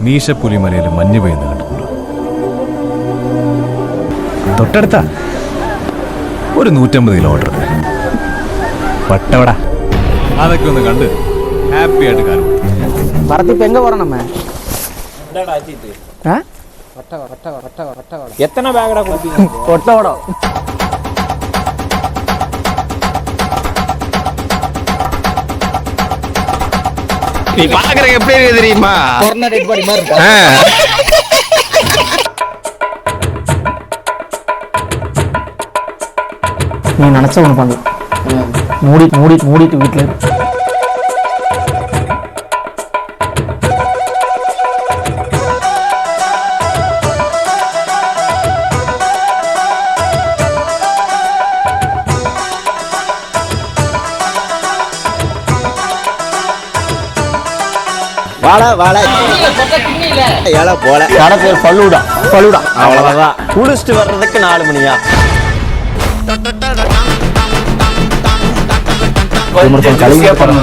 മീശപ്പുലിമലയിൽ മഞ്ഞ് പെയ്യുന്ന കണ്ടിട്ടുണ്ടോ? തൊട്ടടുത്താ ഒരു 150 കിലോമീറ്റർ. വട്ടവട അതൊക്കെ ഒന്ന് കണ്ട് ഹാപ്പി ആയിട്ട് കാര്യം. வரத்து எங்க போறோம் நம்ம? எத்தனை பேக்கடா கொடுப்பீங்க? ஒட்டவடம். நீ பாக்குற எப்படி இருக்கு தெரியுமா? கொரோனா டெட் பாடி மாதிரி இருக்கா? நீ நினைச்ச ஒண்ணு பண்ணலாம். மூடிட்டு வீட்டுல வாழை ஏழை போல கடை பேர் பல்லுடா. அவ்வளவுதான். குளிச்சுட்டு வர்றதுக்கு 4 மணியா?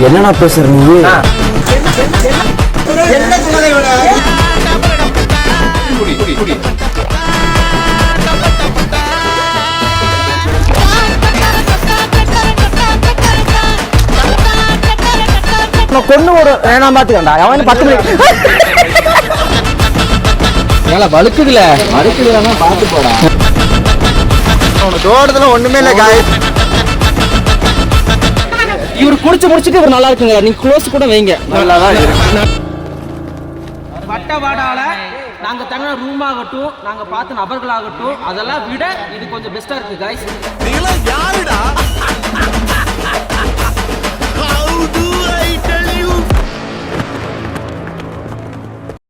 என்னன்னா பேசுற நீ? கொண்டு ஒரு வேணாம் பாத்துக்கண்டா. அவன் 10 மணிக்கு வழுக்குதுல பார்த்து போடா. தோட்டத்துல ஒண்ணுமே இல்ல காய். இவர் குடிச்சு முடிச்சுட்டு இவர் நல்லா இருக்குங்க. நீங்க க்ளோஸ் கூட வைங்க. நல்லாதான் இருக்கு. வட்டவாடால நாங்க தங்க ரூம் ஆகட்டும், நாங்க பார்த்த நபர்களாகட்டும், அதெல்லாம் விட இது கொஞ்சம் பெஸ்டா இருக்கு गाइस. நீங்க யாருடா?